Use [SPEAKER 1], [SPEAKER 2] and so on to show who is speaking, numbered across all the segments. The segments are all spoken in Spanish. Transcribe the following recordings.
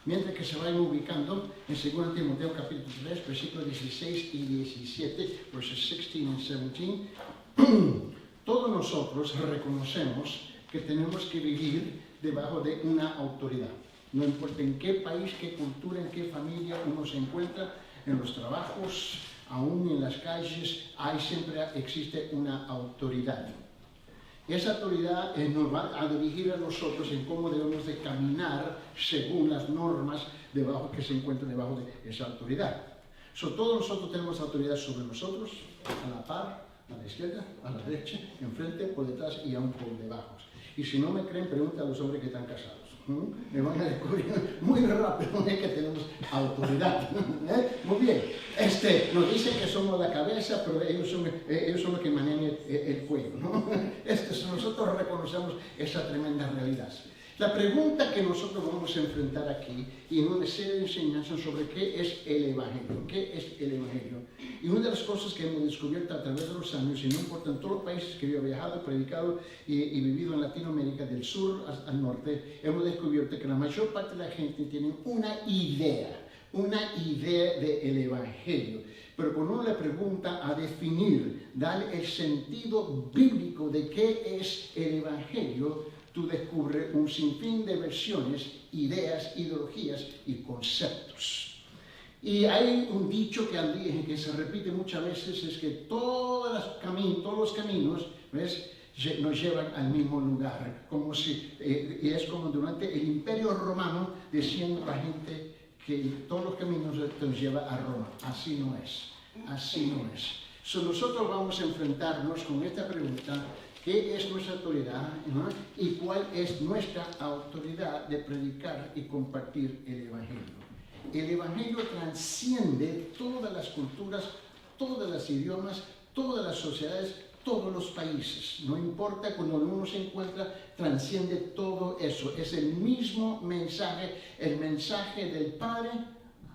[SPEAKER 1] Mientras que se vayan ubicando en 2 Timoteo capítulo 3, versículos 16 y 17, verses 16 and 17, todos nosotros reconocemos que tenemos que vivir debajo de una autoridad. No importa en qué país, qué cultura, en qué familia uno se encuentra, en los trabajos, aún en las calles, siempre existe una autoridad. Esa autoridad nos va a dirigir a nosotros en cómo debemos de caminar según las normas que se encuentran debajo de esa autoridad. Todos nosotros tenemos autoridad sobre nosotros, a la par, a la izquierda, a la derecha, enfrente, por detrás y aún por debajo. Y si no me creen, pregunten a los hombres que están casados. Me van a descubrir muy rápido que tenemos autoridad. Muy bien. Nos dicen que somos la cabeza, pero ellos son los que manejan el fuego, ¿no? Nosotros reconocemos esa tremenda realidad. La pregunta que nosotros vamos a enfrentar aquí, y en una serie de enseñanzas sobre qué es el Evangelio, y una de las cosas que hemos descubierto a través de los años, y no importa en todos los países que yo he viajado, predicado y vivido en Latinoamérica, del sur al norte, hemos descubierto que la mayor parte de la gente tiene una idea del Evangelio. Pero cuando uno le pregunta a definir, darle el sentido bíblico de qué es el Evangelio, tú descubres un sinfín de versiones, ideas, ideologías y conceptos. Y hay un dicho que se repite muchas veces, es que todos los caminos, ¿ves?, nos llevan al mismo lugar. Y es como durante el Imperio Romano decían la gente que todos los caminos nos llevan a Roma. Así no es. Nosotros vamos a enfrentarnos con esta pregunta: ¿qué es nuestra autoridad? ¿No? ¿Y cuál es nuestra autoridad de predicar y compartir el Evangelio? El Evangelio trasciende todas las culturas, todos los idiomas, todas las sociedades, todos los países. No importa, cuando uno se encuentra, trasciende todo eso. Es el mismo mensaje, el mensaje del Padre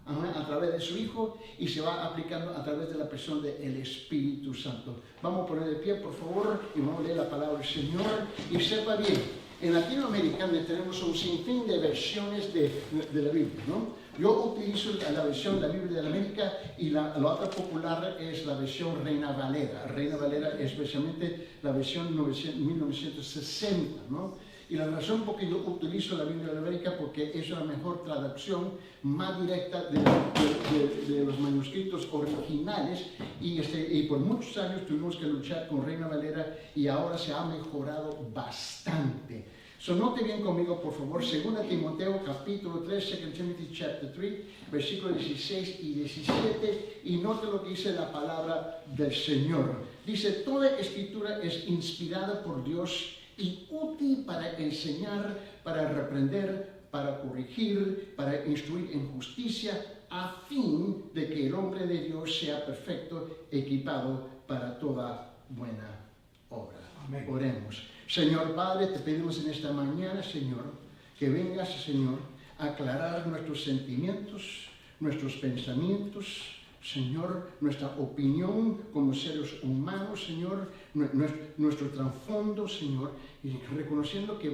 [SPEAKER 1] a través de su Hijo, y se va aplicando a través de la persona del Espíritu Santo. Vamos a poner de pie, por favor, y vamos a leer la palabra del Señor. Y sepa bien, en Latinoamérica tenemos un sinfín de versiones de la Biblia, ¿no? Yo utilizo la versión de la Biblia de la América, y la otra popular es la versión Reina Valera. Reina Valera es especialmente la versión 1960, ¿no? Y la razón por que yo utilizo la Biblia de la América, porque es la mejor traducción, más directa de los manuscritos originales, y por muchos años tuvimos que luchar con Reina Valera, y ahora se ha mejorado bastante. Note bien conmigo, por favor, 2 Timoteo capítulo 3, 2 Timothy chapter 3, versículos 16 y 17, y note lo que dice la palabra del Señor. Dice: toda escritura es inspirada por Dios y útil para enseñar, para reprender, para corregir, para instruir en justicia, a fin de que el hombre de Dios sea perfecto, equipado para toda buena obra. Amén. Oremos. Señor Padre, te pedimos en esta mañana, Señor, que vengas, Señor, a aclarar nuestros sentimientos, nuestros pensamientos, Señor, nuestra opinión como seres humanos, Señor, nuestro trasfondo, Señor, y reconociendo que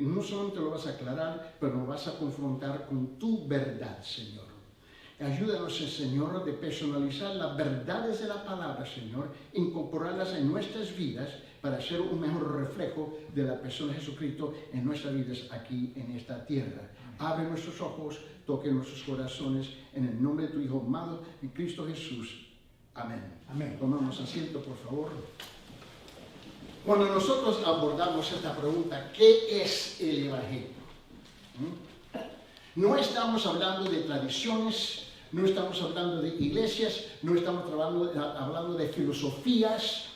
[SPEAKER 1] no solamente lo vas a aclarar, pero lo vas a confrontar con tu verdad, Señor. Ayúdanos, Señor, de personalizar las verdades de la palabra, Señor, incorporarlas en nuestras vidas para ser un mejor reflejo de la persona de Jesucristo en nuestras vidas aquí en esta tierra. Abre nuestros ojos, toque nuestros corazones, en el nombre de tu Hijo amado, en Cristo Jesús. Amén. Amén. Tomamos asiento, por favor. Cuando nosotros abordamos esta pregunta, ¿qué es el Evangelio? No estamos hablando de tradiciones, no estamos hablando de iglesias, no estamos hablando de filosofías,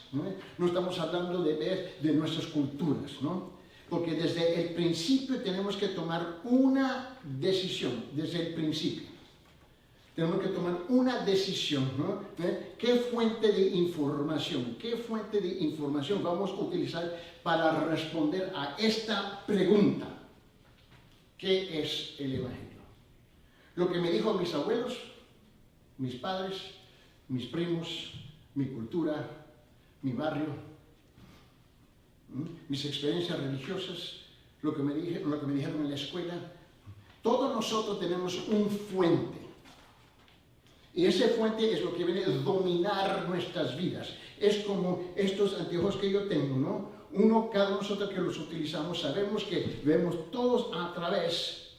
[SPEAKER 1] no estamos hablando de nuestras culturas, ¿no? Porque desde el principio tenemos que tomar una decisión, desde el principio. Tenemos que tomar una decisión, ¿no? ¿Qué fuente de información vamos a utilizar para responder a esta pregunta? ¿Qué es el Evangelio? Lo que me dijo mis abuelos, mis padres, mis primos, mi cultura, mi barrio, mis experiencias religiosas, lo que me dijeron en la escuela. Todos nosotros tenemos un fuente. Y ese fuente es lo que viene a dominar nuestras vidas. Es como estos anteojos que yo tengo, ¿no? Cada uno de nosotros que los utilizamos, sabemos que vemos todos a través,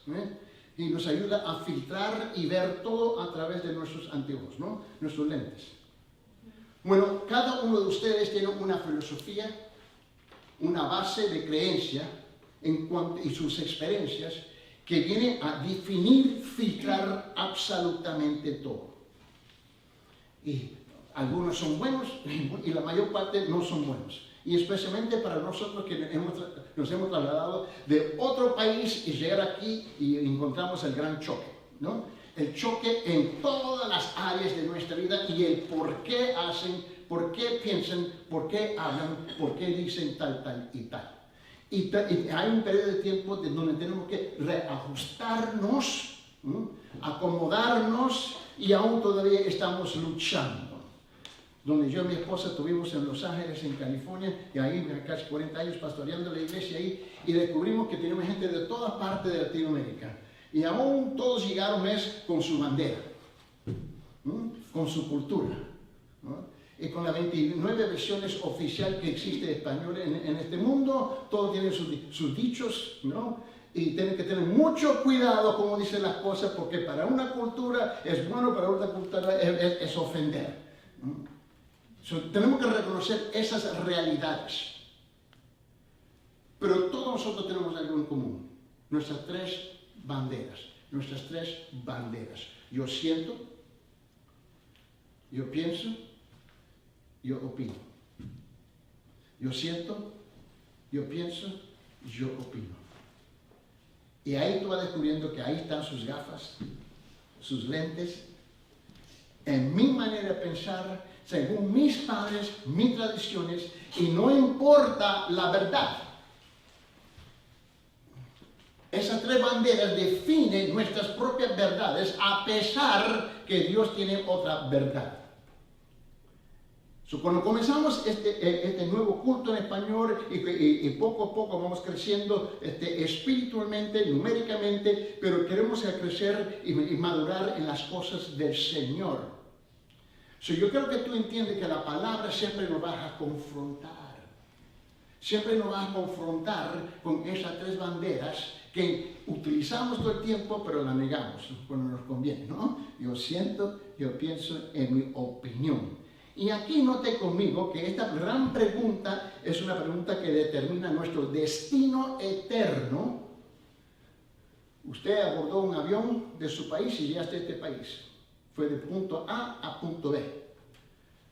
[SPEAKER 1] y nos ayuda a filtrar y ver todo a través de nuestros anteojos, ¿no? Nuestros lentes. Bueno, cada uno de ustedes tiene una filosofía, una base de creencia y sus experiencias que vienen a definir, filtrar absolutamente todo. Y algunos son buenos y la mayor parte no son buenos. Y especialmente para nosotros que nos hemos trasladado de otro país y llegar aquí y encontramos el gran choque, ¿no? El choque en todas las áreas de nuestra vida y el por qué hacen, por qué piensan, por qué hablan, por qué dicen tal y tal. Y hay un periodo de tiempo donde tenemos que reajustarnos, acomodarnos y aún todavía estamos luchando. Donde yo y mi esposa estuvimos en Los Ángeles, en California, y ahí casi 40 años pastoreando la iglesia ahí, y descubrimos que teníamos gente de todas partes de Latinoamérica. Y aún todos llegaron con su bandera, con su cultura, ¿no? Y con las 29 versiones oficiales que existe de español en este mundo, todos tienen sus dichos, ¿no? Y tienen que tener mucho cuidado como dicen las cosas, porque para una cultura es bueno, para otra cultura es ofender. Tenemos que reconocer esas realidades. Pero todos nosotros tenemos algo en común. Nuestras tres banderas. Yo siento, yo pienso, yo opino. Yo siento, yo pienso, yo opino. Y ahí tú vas descubriendo que ahí están sus gafas, sus lentes, en mi manera de pensar, según mis padres, mis tradiciones, y no importa la verdad. Esas tres banderas definen nuestras propias verdades, a pesar que Dios tiene otra verdad. Cuando comenzamos este nuevo culto en español y poco a poco vamos creciendo espiritualmente, numéricamente, pero queremos crecer y madurar en las cosas del Señor. Yo creo que tú entiendes que la palabra siempre nos va a confrontar. Siempre nos va a confrontar con esas tres banderas que utilizamos todo el tiempo, pero la negamos cuando nos conviene, ¿no? Yo siento, yo pienso, en mi opinión. Y aquí note conmigo que esta gran pregunta es una pregunta que determina nuestro destino eterno. Usted abordó un avión de su país y llegaste a este país. Fue de punto A a punto B.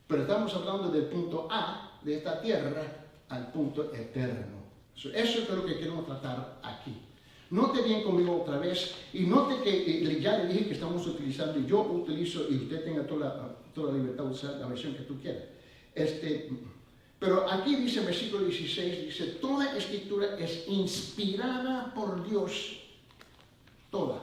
[SPEAKER 1] Pero estamos hablando del punto A de esta tierra al punto eterno. Eso es lo que queremos tratar aquí. Note bien conmigo otra vez y note que ya le dije que estamos utilizando, y yo utilizo, y usted tenga toda la libertad de usar la versión que tú quieras. Pero aquí dice en versículo 16, dice, toda escritura es inspirada por Dios. Toda.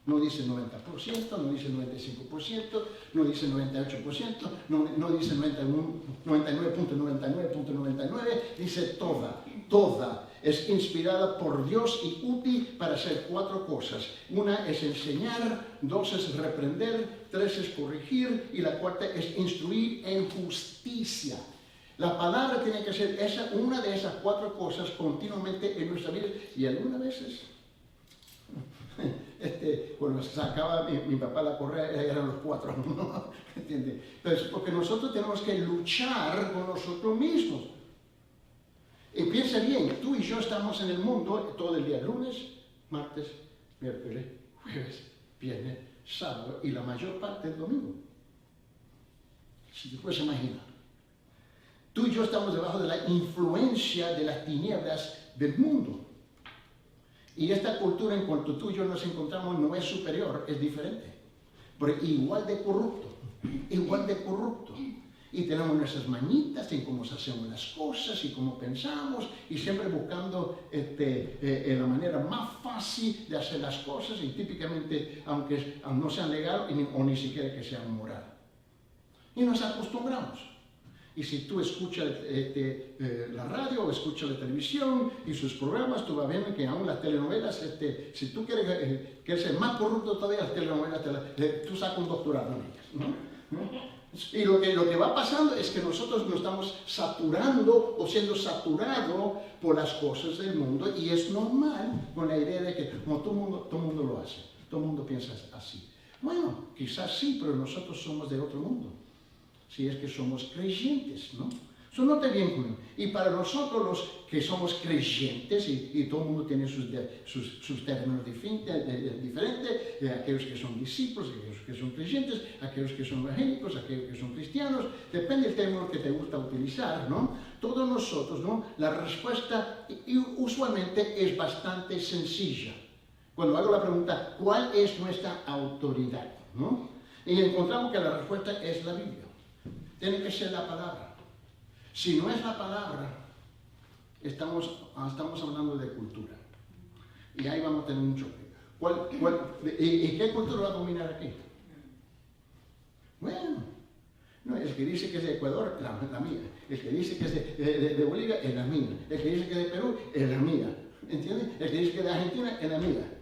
[SPEAKER 1] No dice 90%, no dice 95%, no dice 98%, no dice 99.99.99, dice toda. Toda es inspirada por Dios y útil para hacer cuatro cosas. Una es enseñar, dos es reprender, tres es corregir y la cuarta es instruir en justicia. La palabra tiene que ser una de esas cuatro cosas continuamente en nuestra vida y algunas veces cuando sacaba mi papá la correa eran los cuatro, ¿no? ¿Entiende? Pero porque nosotros tenemos que luchar con nosotros mismos. Y piensa bien, tú y yo estamos en el mundo todo el día, lunes, martes, miércoles, jueves, viernes, sábado y la mayor parte del domingo. Si te puedes imaginar. Tú y yo estamos debajo de la influencia de las tinieblas del mundo. Y esta cultura, en cuanto tú y yo nos encontramos, no es superior, es diferente. Pero igual de corrupto, igual de corrupto. Y tenemos nuestras mañitas en cómo hacemos las cosas y cómo pensamos, y siempre buscando la manera más fácil de hacer las cosas, y típicamente, aunque no sean legal o ni siquiera que sean moral. Y nos acostumbramos. Y si tú escuchas la radio o escuchas la televisión y sus programas, tú vas viendo que aún las telenovelas, si tú quieres ser más corrupto todavía, las telenovelas, tú sacas un doctorado en ellas, ¿no? Y lo que va pasando es que nosotros nos estamos saturando o siendo saturados por las cosas del mundo, y es normal con la idea de que como todo el mundo lo hace, todo el mundo piensa así. Bueno, quizás sí, pero nosotros somos de otro mundo, si es que somos creyentes, ¿no? Eso no te bien conmigo. Y para nosotros los que somos creyentes, y todo el mundo tiene sus términos diferentes, aquellos que son discípulos, aquellos que son creyentes, aquellos que son evangélicos, aquellos que son cristianos, depende del término que te gusta utilizar, ¿no? Todos nosotros, ¿no? La respuesta usualmente es bastante sencilla. Cuando hago la pregunta, ¿cuál es nuestra autoridad? ¿No? Y encontramos que la respuesta es la Biblia. Tiene que ser la palabra. Si no es la palabra, estamos hablando de cultura. Y ahí vamos a tener un choque. ¿Y qué cultura va a dominar aquí? Bueno, no, el que dice que es de Ecuador, la mía. El que dice que es de Bolivia, es la mía. El que dice que es de Perú, es la mía. ¿Entiendes? El que dice que es de Argentina, es la mía.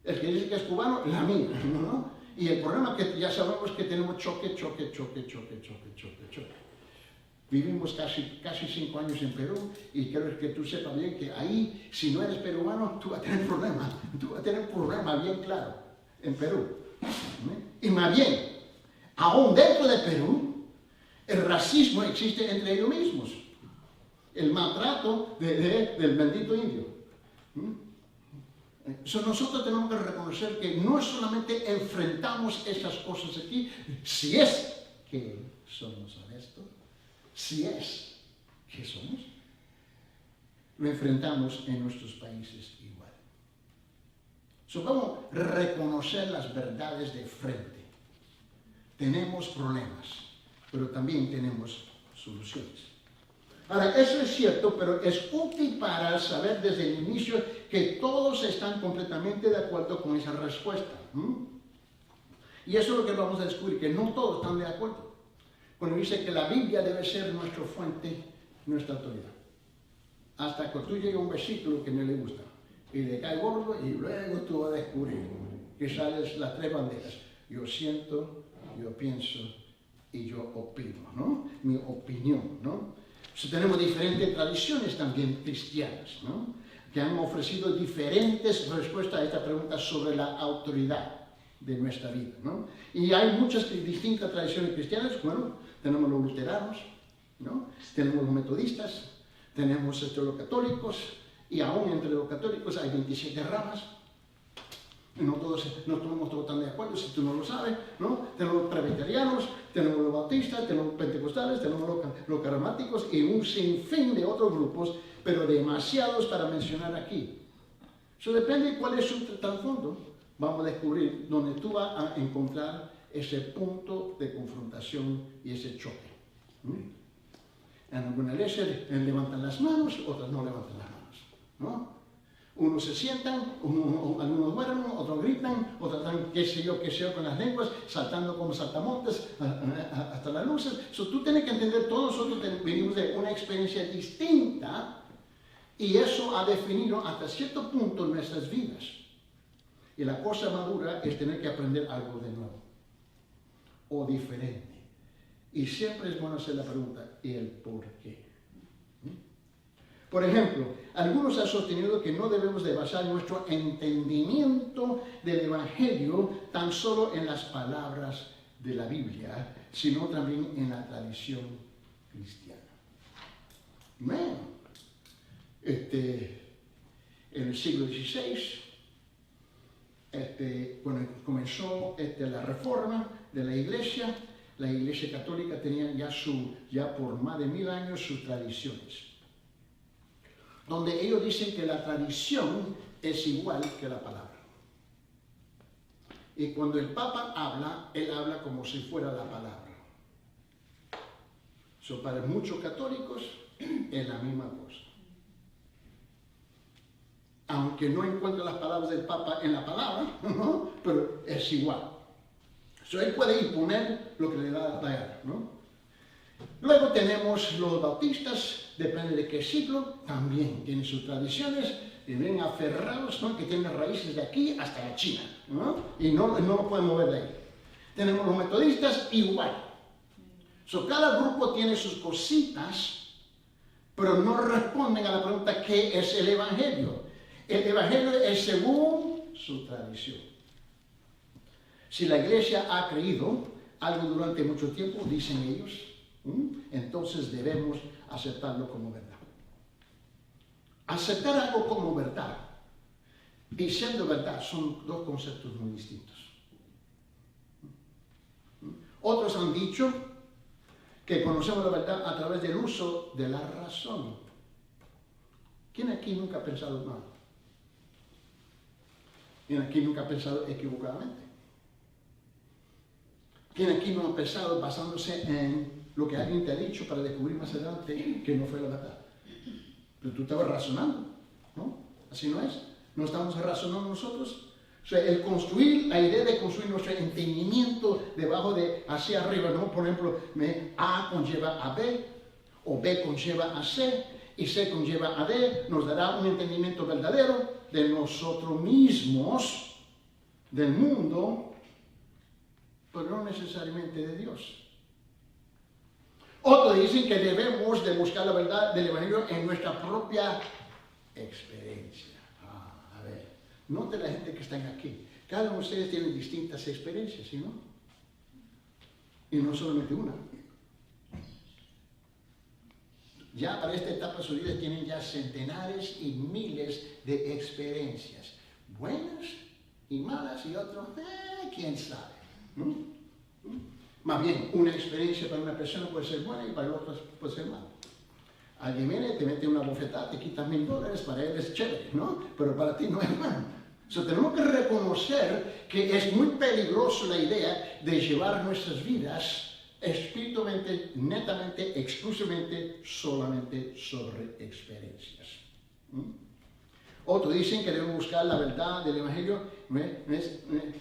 [SPEAKER 1] El que dice que es cubano, la mía. ¿No? Y el problema es que ya sabemos que tenemos choque. Vivimos casi 5 años en Perú, y quiero que tú sepas bien que ahí, si no eres peruano, tú vas a tener problemas. Tú vas a tener un problema bien claro en Perú. Y más bien, aún dentro de Perú, el racismo existe entre ellos mismos. El maltrato del bendito indio. Nosotros tenemos que reconocer que no solamente enfrentamos esas cosas aquí, si es que somos honestos, si es que somos, lo enfrentamos en nuestros países igual. Vamos a reconocer las verdades de frente. Tenemos problemas, pero también tenemos soluciones. Ahora, eso es cierto, pero es útil para saber desde el inicio que todos están completamente de acuerdo con esa respuesta. Y eso es lo que vamos a descubrir, que no todos están de acuerdo. Cuando dice que la Biblia debe ser nuestra fuente, nuestra autoridad. Hasta que tú llegues a un versículo que no le gusta, y le cae gordo, y luego tú vas a descubrir que sales las 3 banderas. Yo siento, yo pienso y yo opino, ¿no? Mi opinión, ¿no? Tenemos diferentes tradiciones también cristianas, ¿no? Que han ofrecido diferentes respuestas a esta pregunta sobre la autoridad de nuestra vida, ¿no? Y hay muchas distintas tradiciones cristianas. Bueno, tenemos los luteranos, ¿no? Tenemos los metodistas, tenemos los católicos, y aún entre los católicos hay 27 ramas. No todos están de acuerdo, si tú no lo sabes, ¿no? Tenemos los presbiterianos, tenemos los bautistas, tenemos los pentecostales, tenemos los carismáticos y un sinfín de otros grupos, pero demasiados para mencionar aquí. Eso depende de cuál es su trasfondo. Vamos a descubrir dónde tú vas a encontrar ese punto de confrontación y ese choque. En algunas iglesias levantan las manos, otras no levantan las manos, ¿no? Unos se sientan, algunos duermen, otros gritan, otros están, qué sé yo, con las lenguas, saltando como saltamontes hasta las luces. Tú tienes que entender, todos nosotros venimos de una experiencia distinta, y eso ha definido hasta cierto punto nuestras vidas. Y la cosa madura es tener que aprender algo de nuevo, o diferente. Y siempre es bueno hacer la pregunta, ¿y el por qué? Por ejemplo, algunos han sostenido que no debemos de basar nuestro entendimiento del Evangelio tan solo en las palabras de la Biblia, sino también en la tradición cristiana. Bueno, en el siglo XVI, cuando comenzó la reforma de la Iglesia católica tenía ya por más de 1000 años sus tradiciones, donde ellos dicen que la tradición es igual que la palabra. Y cuando el Papa habla, él habla como si fuera la palabra. Para muchos católicos es la misma cosa. Aunque no encuentren las palabras del Papa en la palabra, ¿no? Pero es igual. Él puede imponer lo que le da la gana, ¿no? Luego tenemos los bautistas, depende de qué siglo, también tienen sus tradiciones, y ven aferrados, ¿no? Que tienen raíces de aquí hasta la China, ¿no? Y no lo pueden mover de ahí. Tenemos los metodistas igual. Cada grupo tiene sus cositas, pero no responden a la pregunta ¿qué es el Evangelio? El Evangelio es según su tradición. Si la iglesia ha creído algo durante mucho tiempo, dicen ellos, entonces debemos aceptarlo como verdad. Aceptar algo como verdad y siendo verdad son dos conceptos muy distintos. Otros han dicho que conocemos la verdad a través del uso de la razón. ¿Quién aquí nunca ha pensado mal? ¿Quién aquí nunca ha pensado equivocadamente? ¿Quién aquí no ha pensado basándose en lo que alguien te ha dicho para descubrir más adelante que no fue la verdad? Pero tú estabas razonando, ¿no? Así no es. No estamos razonando nosotros. O sea, el construir, la idea de construir nuestro entendimiento debajo de hacia arriba, ¿no? Por ejemplo, A conlleva a B, o B conlleva a C, y C conlleva a D, nos dará un entendimiento verdadero de nosotros mismos, del mundo, pero no necesariamente de Dios. Otros dicen que debemos de buscar la verdad del Evangelio en nuestra propia experiencia. A ver, note la gente que están aquí. Cada uno de ustedes tiene distintas experiencias, ¿sí no? Y no solamente una. Ya para esta etapa de su vida tienen ya centenares y miles de experiencias. Buenas y malas y otros, quién sabe. Más bien, una experiencia para una persona puede ser buena y para el otro puede ser mala. Alguien viene, te mete una bofetada, te quita $1000, para él es chévere, ¿no? Pero para ti no es bueno. Tenemos que reconocer que es muy peligroso la idea de llevar nuestras vidas espiritualmente, netamente, exclusivamente, solamente sobre experiencias. Otros dicen que debemos buscar la verdad del Evangelio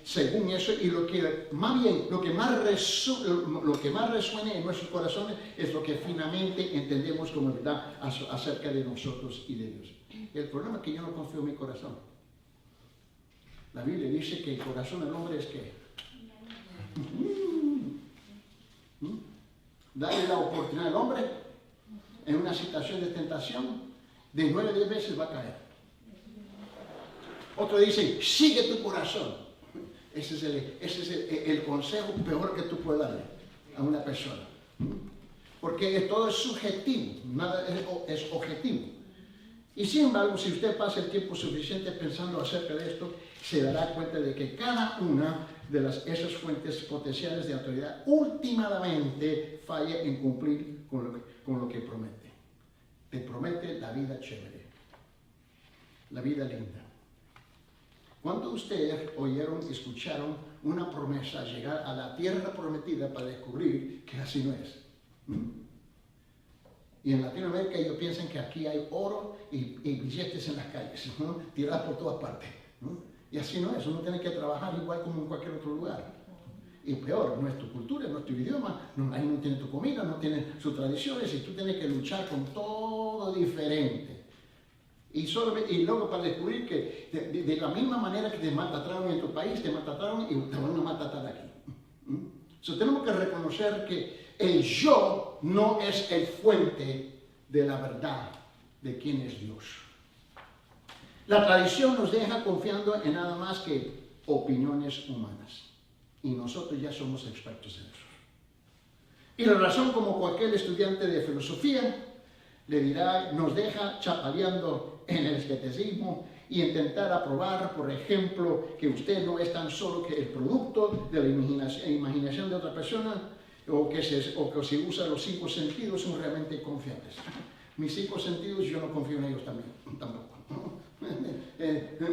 [SPEAKER 1] según eso, y lo que más resuene en nuestros corazones es lo que finalmente entendemos como verdad acerca de nosotros y de Dios. El problema es que yo no confío en mi corazón. La Biblia dice que el corazón del hombre es ¿qué? Darle la oportunidad al hombre en una situación de tentación, de 9 a 10 veces va a caer. Otro dice, sigue tu corazón. Ese es el consejo peor que tú puedes darle a una persona. Porque todo es subjetivo, nada es objetivo. Y sin embargo, si usted pasa el tiempo suficiente pensando acerca de esto, se dará cuenta de que cada una de esas fuentes potenciales de autoridad últimamente falla en cumplir con lo que promete. Te promete la vida chévere, la vida linda. ¿Cuántos de ustedes oyeron, escucharon una promesa llegar a la tierra prometida para descubrir que así no es? Y en Latinoamérica ellos piensan que aquí hay oro y billetes en las calles, ¿no? Tirados por todas partes, ¿no? Y así no es, uno tiene que trabajar igual como en cualquier otro lugar. Y peor, no es tu cultura, no es tu idioma, ahí no tiene tu comida, no tiene sus tradiciones, y tú tienes que luchar con todo diferente. Y luego para descubrir que de la misma manera que te maltrataron en tu país, te maltrataron y te van a maltratar aquí. Tenemos que reconocer que el yo no es el fuente de la verdad de quién es Dios. La tradición nos deja confiando en nada más que opiniones humanas. Y nosotros ya somos expertos en eso. Y la razón, como cualquier estudiante de filosofía le dirá, nos deja chapaleando en el escepticismo y intentar aprobar, por ejemplo, que usted no es tan solo que el producto de la imaginación de otra persona, o que si usa los 5 sentidos son realmente confiables. Mis 5 sentidos yo no confío en ellos tampoco.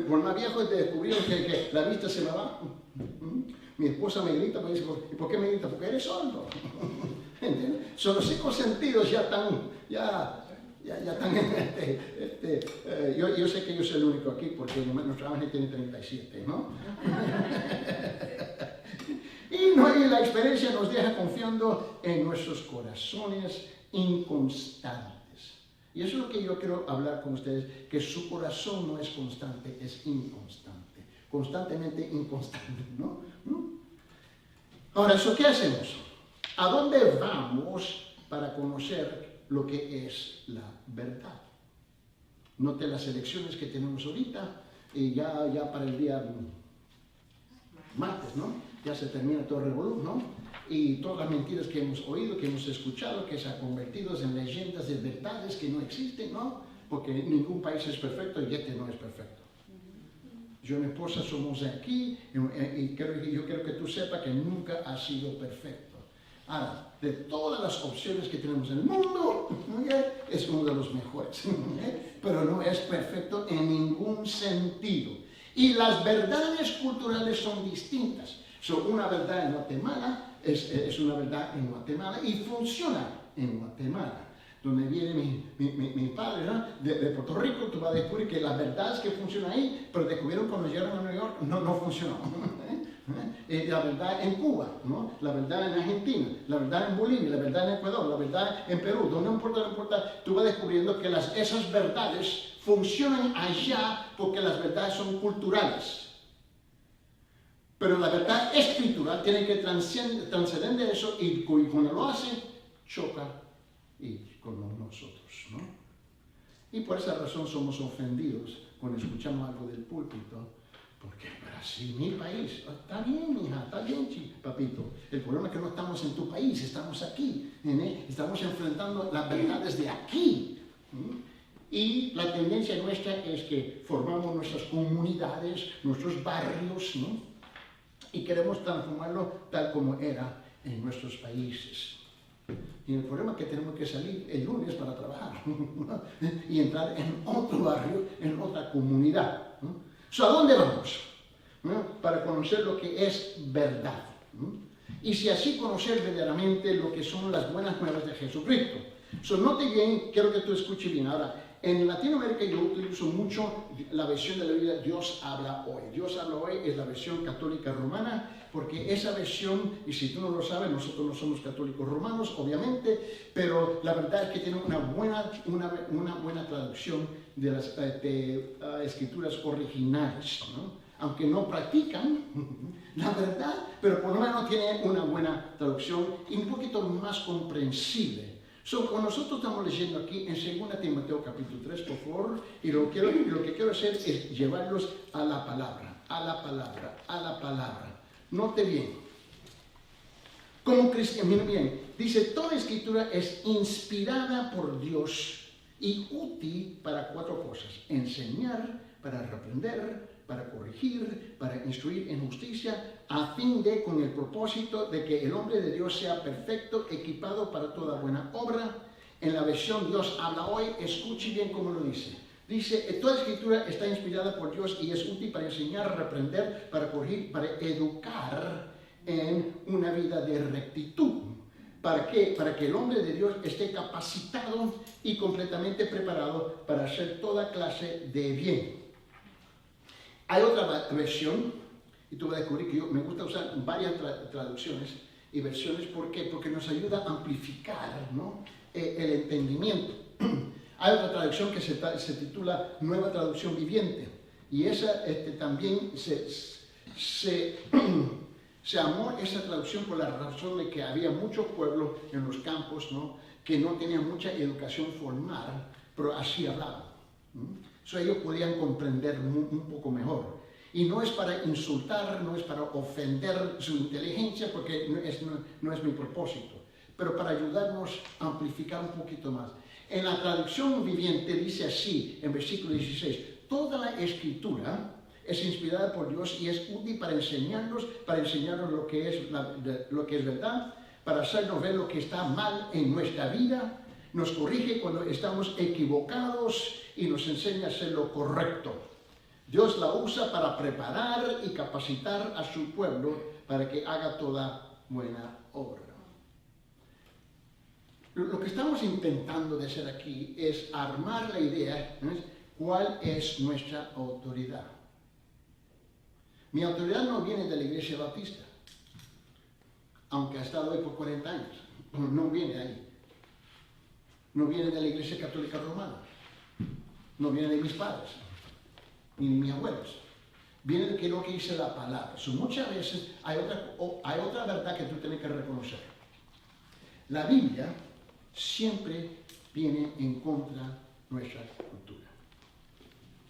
[SPEAKER 1] Por más viejo descubrieron que la vista se me va. Mi esposa me grita, me dice, ¿y por qué me grita? Porque eres sordo. Son los 5 sentidos ya están, yo sé que yo soy el único aquí porque nuestra ángel tiene 37, ¿no? Y y la experiencia nos deja confiando en nuestros corazones inconstantes. Y eso es lo que yo quiero hablar con ustedes, que su corazón no es constante, es inconstante. Constantemente inconstante, ¿no? Ahora, ¿eso qué hacemos? ¿A dónde vamos para conocer lo que es la verdad? Note las elecciones que tenemos ahorita, y ya para el día martes, ¿no? Ya se termina todo el revolú, ¿no? Y todas las mentiras que hemos oído, que hemos escuchado, que se han convertido en leyendas de verdades que no existen, ¿no? Porque ningún país es perfecto y este no es perfecto. Yo y mi esposa somos de aquí y yo quiero que tú sepas que nunca ha sido perfecto. Ahora, de todas las opciones que tenemos en el mundo, es uno de los mejores, pero no es perfecto en ningún sentido. Y las verdades culturales son distintas. Una verdad en Guatemala es una verdad en Guatemala y funciona en Guatemala. Donde viene mi padre, ¿no? de Puerto Rico, tú vas a descubrir que las verdades que funcionan ahí, pero descubrieron cuando llegaron a Nueva York, no funcionó. La verdad en Cuba, ¿no? La verdad en Argentina, la verdad en Bolivia, la verdad en Ecuador, la verdad en Perú, no importa, tú vas descubriendo que esas verdades funcionan allá porque las verdades son culturales. Pero la verdad escritural tiene que trascender de eso y cuando lo hace, choca con nosotros, ¿no? Y por esa razón somos ofendidos cuando escuchamos algo del púlpito, porque Brasil, mi país, está bien, hija, está bien, papito. El problema es que no estamos en tu país, estamos aquí, estamos enfrentando las verdades de aquí. Y la tendencia nuestra es que formamos nuestras comunidades, nuestros barrios, ¿no? Y queremos transformarlo tal como era en nuestros países. Y el problema es que tenemos que salir el lunes para trabajar y entrar en otro barrio, en otra comunidad. ¿A dónde vamos? Para conocer lo que es verdad. Y si así conocer verdaderamente lo que son las buenas nuevas de Jesucristo. Note bien, quiero que tú escuches bien. Ahora, en Latinoamérica yo utilizo mucho la versión de la Biblia Dios habla hoy. Dios habla hoy es la versión católica romana, porque esa versión, y si tú no lo sabes, nosotros no somos católicos romanos, obviamente, pero la verdad es que tiene una buena traducción de las escrituras originales, ¿no? Aunque no practican la verdad, pero por lo menos tiene una buena traducción y un poquito más comprensible. Cuando nosotros estamos leyendo aquí en 2 Timoteo capítulo 3, por favor, y lo que quiero hacer es llevarlos a la palabra, a la palabra, a la palabra. Note bien. Como cristiano, miren bien, dice, toda escritura es inspirada por Dios y útil para 4 cosas. Enseñar, para reprender, para corregir, para instruir en justicia, a fin de, con el propósito de que el hombre de Dios sea perfecto, equipado para toda buena obra. En la versión Dios habla hoy, escuche bien cómo lo dice. Dice, toda escritura está inspirada por Dios y es útil para enseñar, reprender, para corregir, para educar en una vida de rectitud. ¿Para qué? Para que el hombre de Dios esté capacitado y completamente preparado para hacer toda clase de bien. Hay otra versión, y tú vas a descubrir que me gusta usar varias traducciones y versiones. ¿Por qué? Porque nos ayuda a amplificar, ¿no? El entendimiento. Hay otra traducción que se titula Nueva Traducción Viviente, y esa también se amó esa traducción por la razón de que había muchos pueblos en los campos, ¿no? Que no tenían mucha educación formal, pero así hablaban. Ellos podían comprender un poco mejor. Y no es para insultar, no es para ofender su inteligencia, porque no es mi propósito, pero para ayudarnos a amplificar un poquito más. En la traducción viviente dice así, en versículo 16, toda la escritura es inspirada por Dios y es útil para enseñarnos lo que es verdad, para hacernos ver lo que está mal en nuestra vida, nos corrige cuando estamos equivocados y nos enseña a hacer lo correcto. Dios la usa para preparar y capacitar a su pueblo para que haga toda buena obra. Lo que estamos intentando de hacer aquí es armar la idea, ¿no? ¿Cuál es nuestra autoridad? Mi autoridad no viene de la Iglesia Bautista. aunque ha estado ahí por 40 años. No viene de ahí. No viene de la Iglesia Católica Romana. No viene de mis padres, ni de mis abuelos. Viene de lo que dice la palabra. Muchas veces hay otra verdad que tú tienes que reconocer. La Biblia siempre viene en contra de nuestra cultura.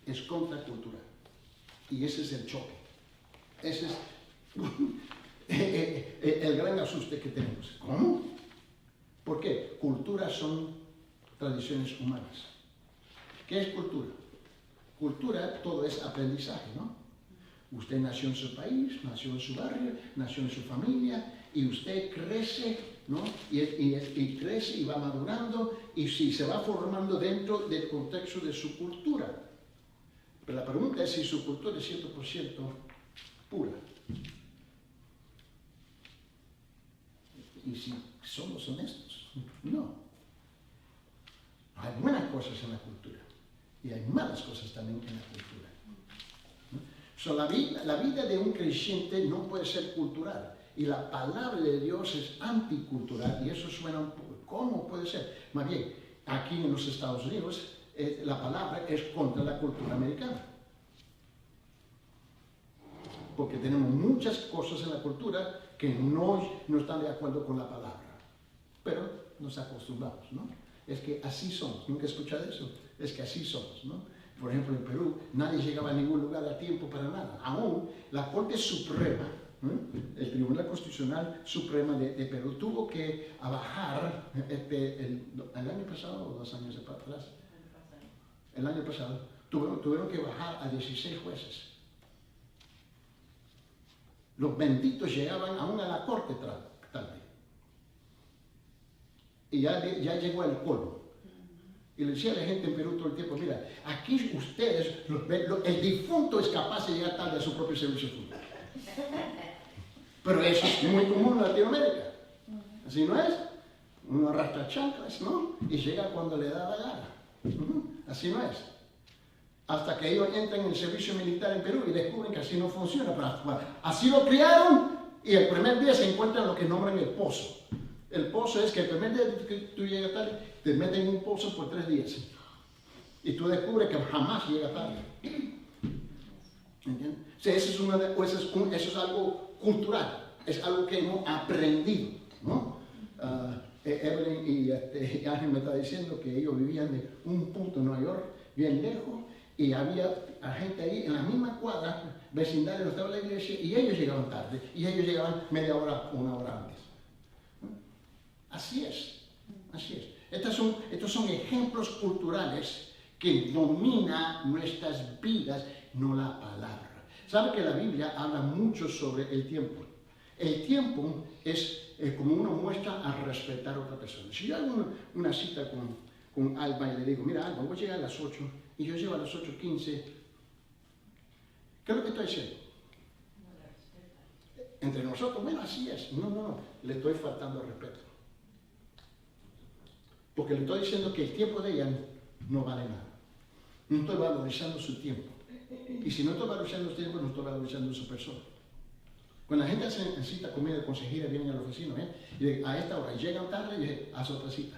[SPEAKER 1] Es contracultural. Y ese es el choque. Ese es el gran asuste que tenemos. ¿Cómo? ¿Por qué? Culturas son tradiciones humanas. ¿Qué es cultura? Cultura, todo es aprendizaje, ¿no? Usted nació en su país, nació en su barrio, nació en su familia, y usted crece, ¿no? Y crece y va madurando, y sí, se va formando dentro del contexto de su cultura. Pero la pregunta es si su cultura es 100% pura. Y si somos honestos, no. Hay buenas cosas en la cultura y hay malas cosas también en la cultura. La vida de un creyente no puede ser cultural y la palabra de Dios es anticultural y eso suena un poco, ¿cómo puede ser? Más bien, aquí en los Estados Unidos la palabra es contra la cultura americana. Porque tenemos muchas cosas en la cultura que no están de acuerdo con la palabra. Pero nos acostumbramos, ¿no? Es que así somos. ¿Nunca he escuchado eso? Es que así somos, ¿no? Por ejemplo, en Perú, nadie llegaba a ningún lugar a tiempo para nada. Aún la Corte Suprema, el Tribunal Constitucional Suprema de Perú, tuvo que bajar el año pasado o 2 años atrás. El año pasado. Tuvieron que bajar a 16 jueces. Los benditos llegaban aún a la corte tarde. Y ya llegó el colmo. Y le decía a la gente en Perú todo el tiempo, mira, aquí ustedes, el difunto es capaz de llegar tarde a su propio servicio funerario. Pero eso es muy común en Latinoamérica. Así no es. Uno arrastra chanclas, ¿no? Y llega cuando le da la gana. Así no es. Hasta que ellos entran en el servicio militar en Perú y descubren que así no funciona. Pero así lo criaron y el primer día se encuentran lo que nombran el pozo. El pozo es que el primer día que tú llegas tarde, te meten en un pozo por 3 días. Y tú descubres que jamás llegas tarde. ¿Entiendes? O sea, eso es algo cultural. Es algo que hemos aprendido, ¿no? Evelyn y Ángel me está diciendo que ellos vivían en un punto en Nueva York, bien lejos, y había gente ahí en la misma cuadra, vecindario donde estaba la iglesia, y ellos llegaban tarde, y ellos llegaban media hora, 1 hora antes. Así es, así es. Estos son ejemplos culturales que dominan nuestras vidas, no la palabra. ¿Sabe que la Biblia habla mucho sobre el tiempo? El tiempo es como una muestra a respetar a otra persona. Si yo hago una cita con Alba y le digo, mira Alba, voy a llegar a las 8 y yo llego a las 8:15, ¿qué es lo que estoy haciendo? Entre nosotros, bueno, así es. No, le estoy faltando al respeto. Porque le estoy diciendo que el tiempo de ella no vale nada. No estoy valorizando su tiempo. Y si no estoy valorizando su tiempo, no estoy valorizando su persona. Cuando la gente hace cita conmigo de consejera, vienen a la oficina, y a esta hora llegan tarde y hace otra cita.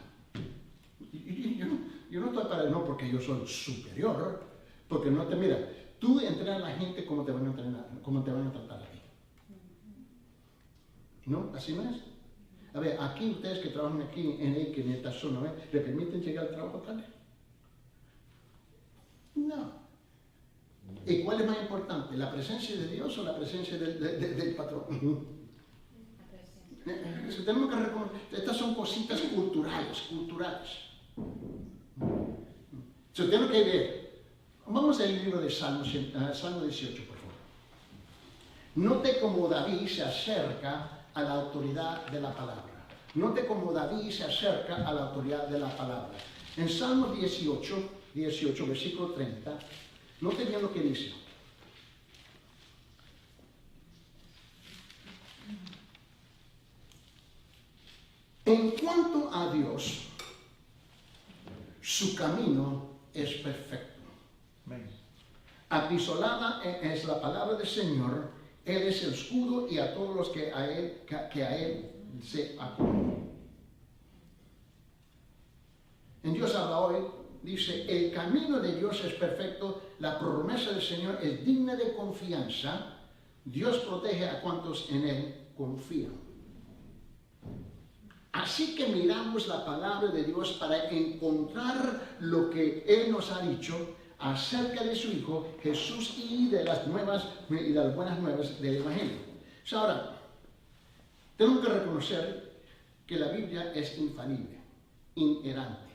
[SPEAKER 1] Yo no estoy para no porque yo soy superior, porque no te mira, tú entrenas a la gente como te van a entrenar, como te van a tratar a ti. ¿No? Así no es. A ver, aquí ustedes que trabajan aquí en esta zona, ¿le permiten llegar al trabajo tarde? No. ¿Y cuál es más importante? ¿La presencia de Dios o la presencia del patrón? Tenemos que reconocer, estas son cositas culturales. Tengo que ver. Vamos al libro de Salmo 18, por favor. Note cómo David se acerca a la autoridad de la palabra. Note cómo David se acerca a la autoridad de la palabra. En Salmo 18, versículo 30, note bien lo que dice. En cuanto a Dios, su camino es perfecto. Apisolada es la palabra del Señor, Él es el escudo y a todos los que a Él se acoge. En Dios habla hoy, dice, el camino de Dios es perfecto, la promesa del Señor es digna de confianza, Dios protege a cuantos en Él confían. Así que miramos la palabra de Dios para encontrar lo que Él nos ha dicho acerca de su Hijo Jesús y de las buenas nuevas del Evangelio. Ahora, tengo que reconocer que la Biblia es infalible, inerrante.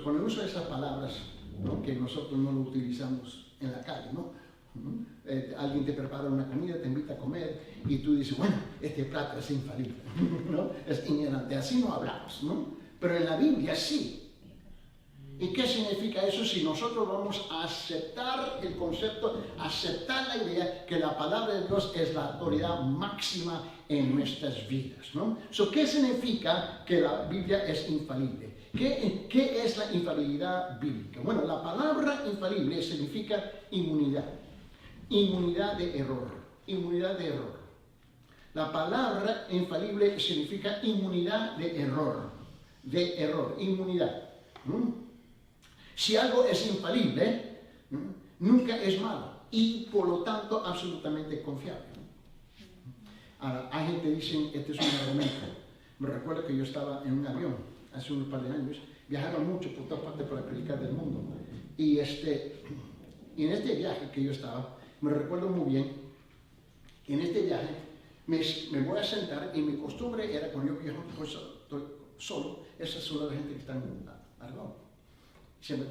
[SPEAKER 1] Cuando uso esas palabras, ¿no?, que nosotros no lo utilizamos en la calle, ¿no? Alguien te prepara una comida, te invita a comer y tú dices, bueno, este plato es infalible, ¿no? Es inerrante, así no hablamos, ¿no? Pero en la Biblia sí. ¿Y qué significa eso? Si nosotros vamos a aceptar el concepto, aceptar la idea que la palabra de Dios es la autoridad máxima en nuestras vidas, ¿no? ¿Qué significa que la Biblia es infalible? ¿Qué es la infalibilidad bíblica? Bueno, la palabra infalible significa inmunidad. Inmunidad de error. Inmunidad de error. La palabra infalible significa inmunidad de error. De error. Inmunidad. Si algo es infalible, nunca es malo. Y por lo tanto, absolutamente confiable. Ahora, hay gente que dice, este es un argumento. Me recuerdo que yo estaba en un avión hace un par de años, viajaba mucho por todas partes para predicar del mundo. Y en este viaje que yo estaba, me recuerdo muy bien, en este viaje me voy a sentar y mi costumbre era cuando yo viajo solo, esas son las gente que están al lado. Siempre,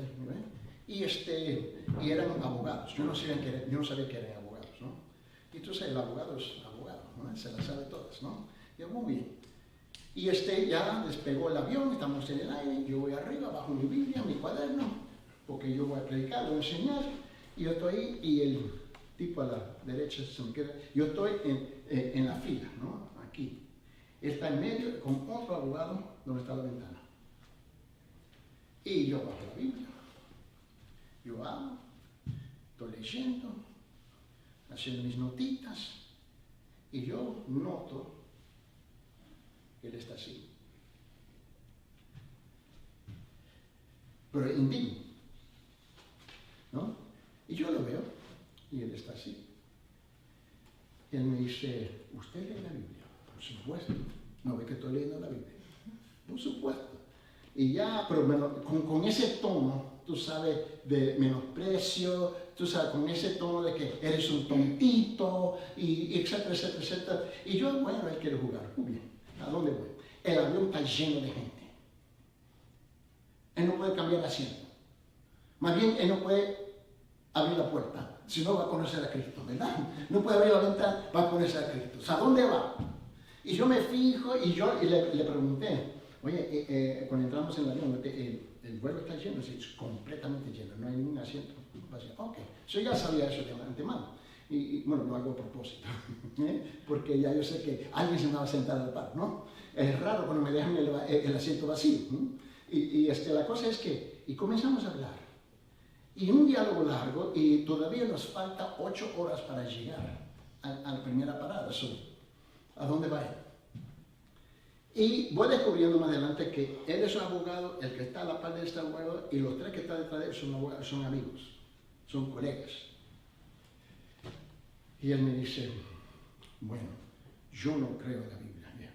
[SPEAKER 1] y eran abogados, yo no sabía que eran abogados, ¿no? Y entonces el abogado es abogado, ¿no? Se las sabe todas, ¿no? Y muy bien. Y ya despegó el avión, estamos en el aire, yo voy arriba, bajo mi Biblia, mi cuaderno, porque yo voy a predicar, voy a enseñar, y yo estoy ahí, y el tipo a la derecha se me queda, yo estoy en la fila, ¿no? Aquí. Él está en medio con otro abogado donde está la ventana. Y yo bajo la Biblia, yo hablo, estoy leyendo, haciendo mis notitas, y yo noto que él está así. Pero indigno, ¿no? Y yo lo veo, y él está así. Y él me dice, ¿usted lee la Biblia? Por supuesto. ¿No ve que estoy leyendo la Biblia? Por supuesto. Y ya, pero con ese tono, tú sabes, de menosprecio, tú sabes, con ese tono de que eres un tontito, y etcétera, etcétera, etcétera. Y yo, bueno, él quiere jugar. Muy bien. ¿A dónde voy? El avión está lleno de gente. Él no puede cambiar de asiento. Más bien, él no puede abrir la puerta, si no va a conocer a Cristo, ¿verdad? No puede abrir la ventana, va a conocer a Cristo. O sea, ¿a dónde va? Y yo me fijo y le pregunté, oye, cuando entramos en el avión, el vuelo está lleno, es completamente lleno, no hay ningún asiento vacío. Ok, yo ya sabía eso de antemano. Y bueno, lo hago a propósito, porque ya yo sé que alguien se me va a sentar al par, ¿no? Es raro cuando me dejan el asiento vacío. Y la cosa es que, y comenzamos a hablar. Y un diálogo largo, y todavía nos falta 8 horas para llegar a la primera parada. ¿A dónde va él? Y voy descubriendo más adelante que él es un abogado, el que está a la par de este abogado, y los 3 que están detrás de él son amigos, son colegas. Y él me dice, bueno, yo no creo en la Biblia. Y yo,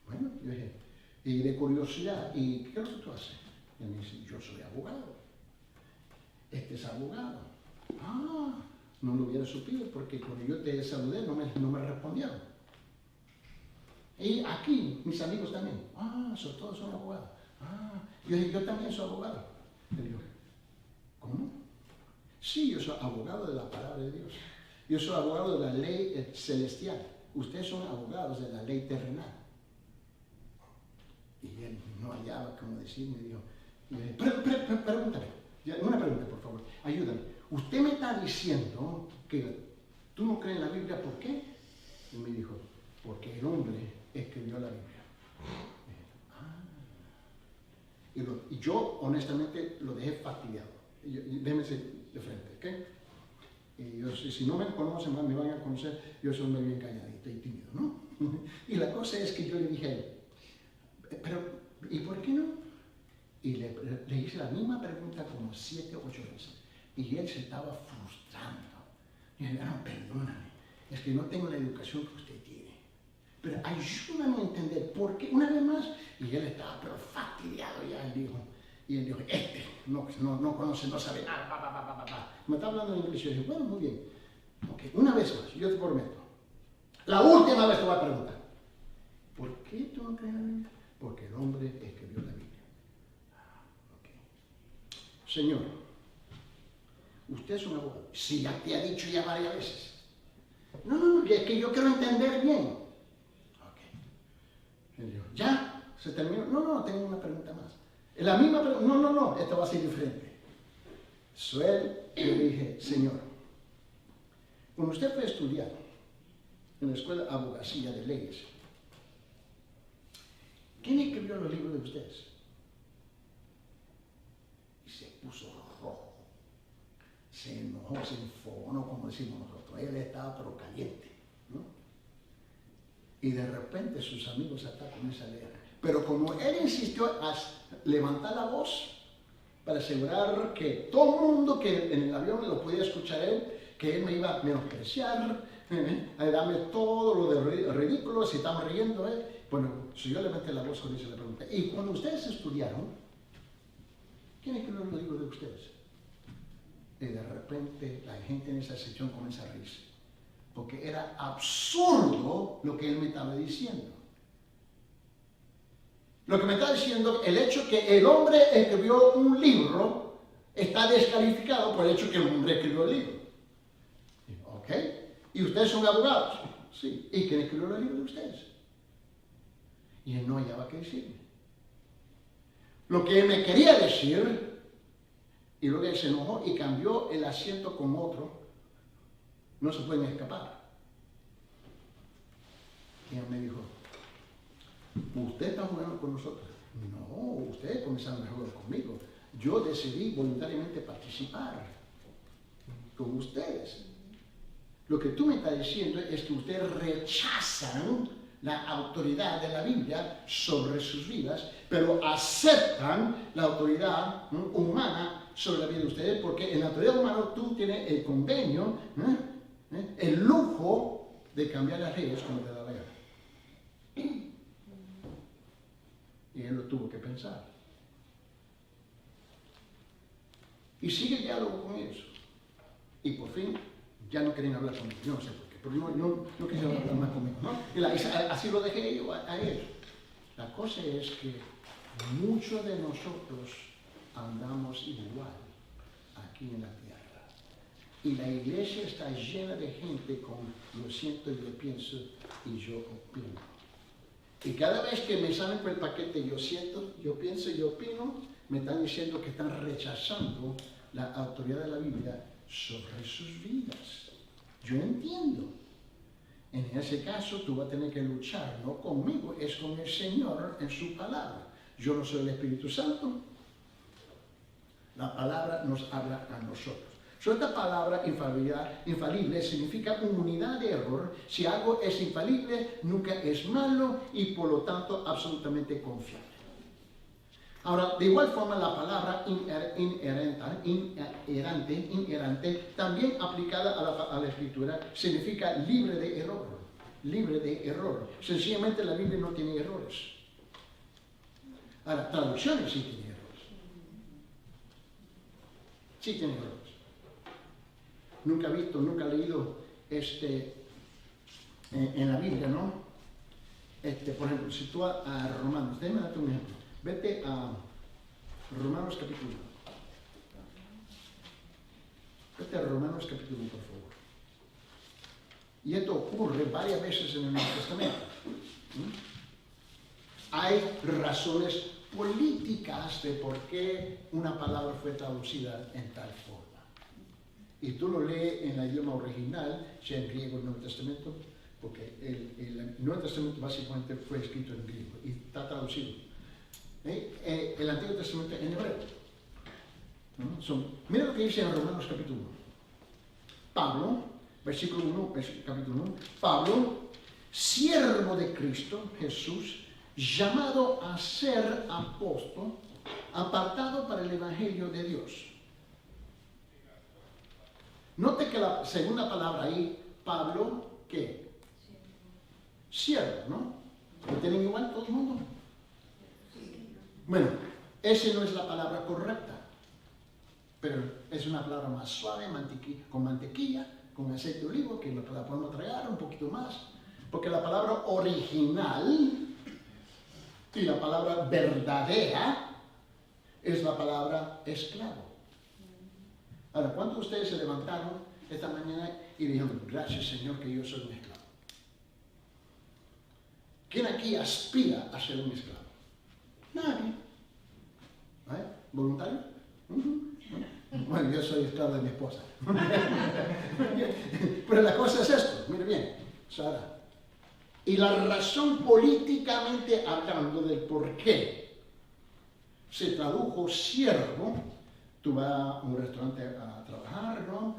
[SPEAKER 1] bueno, yo dije, y de curiosidad, ¿y qué es lo que tú haces? Y él me dice, yo soy abogado. Este es abogado. No lo hubiera supido porque cuando yo te saludé no me respondieron. Y aquí, mis amigos también. Todos son abogados. Yo dije, yo también soy abogado. Y digo, ¿cómo? Sí, yo soy abogado de la palabra de Dios. Yo soy abogado de la ley celestial. Ustedes son abogados de la ley terrenal. Y él no hallaba cómo decirme, dijo, pregúntame, una pregunta por favor, ayúdame. Usted me está diciendo que tú no crees en la Biblia, ¿por qué? Y me dijo, porque el hombre escribió la Biblia. Y yo honestamente lo dejé fastidiado. Déjeme ser de frente, ¿ok? Si no me conocen, me van a conocer, yo soy medio bien calladito y tímido, ¿no? Y la cosa es que yo le dije a él, pero, ¿y por qué no? Y le hice la misma pregunta como 7 o 8 veces. Y él se estaba frustrando. Y le dije, no, perdóname, es que no tengo la educación que usted tiene. Pero ayúdame a entender por qué, una vez más. Y él estaba pero fastidiado ya, él dijo. Y él dijo, no conoce, no sabe nada, Me está hablando en inglés. Y yo dije, bueno, muy bien. Okay, una vez más, yo te prometo. La última vez te voy a preguntar. ¿Por qué tú no crees en la Biblia? Porque el hombre escribió la Biblia. Señor, usted es un abogado. Sí, ya te ha dicho ya varias veces. No, es que yo quiero entender bien. Ok. Él dijo, ¿ya? ¿Se terminó? No, tengo una pregunta más. La misma pregunta, no, esto va a ser diferente. Yo le dije, Señor, cuando usted fue a estudiar en la escuela de abogacía de leyes, ¿quién escribió los libros de ustedes? Y se puso rojo, se enojó, se enfogonó, como decimos nosotros. Él estaba pero caliente, ¿no? Y de repente sus amigos hasta comienzan a leer. Pero como él insistió a levantar la voz para asegurar que todo el mundo que en el avión lo podía escuchar él, que él me iba a menospreciar, a darme todo lo de ridículo, si estamos riendo, bueno, si yo levanté la voz con eso le pregunté, y cuando ustedes estudiaron, ¿quién escribió los libros de ustedes? Y de repente la gente en esa sección comienza a reírse, porque era absurdo lo que él me estaba diciendo. Lo que me está diciendo, el hecho que el hombre escribió un libro está descalificado por el hecho que el hombre escribió el libro. ¿Ok? ¿Y ustedes son abogados? Sí. ¿Y quién escribió el libro de ustedes? Y él no hallaba qué decirme. Lo que él me quería decir, y luego él se enojó y cambió el asiento con otro, no se pueden escapar. Y él me dijo, ¿usted está jugando con nosotros? No, ustedes comenzaron a jugar conmigo. Yo decidí voluntariamente participar con ustedes. Lo que tú me estás diciendo es que ustedes rechazan la autoridad de la Biblia sobre sus vidas, pero aceptan la autoridad humana sobre la vida de ustedes, porque en la autoridad humana tú tienes el convenio, el lujo de cambiar las leyes como te da la gana. Y él lo tuvo que pensar. Y sigue el diálogo con ellos. Y por fin ya no querían hablar conmigo. Yo no sé por qué, pero no quisieron hablar más conmigo, ¿no? Y así lo dejé yo a ellos. La cosa es que muchos de nosotros andamos igual aquí en la tierra. Y la iglesia está llena de gente con lo siento, yo pienso y yo opino. Y cada vez que me salen con el paquete yo siento, yo pienso y yo opino, me están diciendo que están rechazando la autoridad de la Biblia sobre sus vidas. Yo entiendo. En ese caso tú vas a tener que luchar, no conmigo, es con el Señor en su palabra. Yo no soy el Espíritu Santo. La palabra nos habla a nosotros. Esta palabra infalible significa unidad de error. Si algo es infalible, nunca es malo y por lo tanto absolutamente confiable. Ahora, de igual forma, la palabra inherente, también aplicada a la Escritura, significa libre de error. Libre de error. Sencillamente la Biblia no tiene errores. Ahora, traducciones sí tienen errores. Sí tienen errores. Nunca he visto, nunca he leído en la Biblia, ¿no? Por ejemplo, si tú a Romanos, déjame darte un ejemplo. Vete a Romanos capítulo 1. Vete a Romanos capítulo 1, por favor. Y esto ocurre varias veces en el Nuevo Testamento. Hay razones políticas de por qué una palabra fue traducida en tal forma. Y tú lo lees en el idioma original, sea en griego o el Nuevo Testamento, porque el Nuevo Testamento básicamente fue escrito en griego y está traducido. El Antiguo Testamento en hebreo. Mira lo que dice en Romanos capítulo 1. Pablo, versículo 1, capítulo 1, Pablo, siervo de Cristo Jesús, llamado a ser apóstol, apartado para el Evangelio de Dios. Note que la segunda palabra ahí, Pablo, ¿qué? Siervo, ¿no? ¿Lo tienen igual todo el mundo? Bueno, esa no es la palabra correcta, pero es una palabra más suave, con mantequilla, con aceite de olivo, que la podemos tragar un poquito más, porque la palabra original y la palabra verdadera es la palabra esclavo. Ahora, ¿cuántos de ustedes se levantaron esta mañana y dijeron, gracias Señor que yo soy un esclavo? ¿Quién aquí aspira a ser un esclavo? Nadie. ¿Voluntario? Bueno, yo soy esclavo de mi esposa. Pero la cosa es esto, mire bien, Sara. Y la razón políticamente hablando del por qué se tradujo siervo, tú vas a un restaurante a trabajar, ¿no?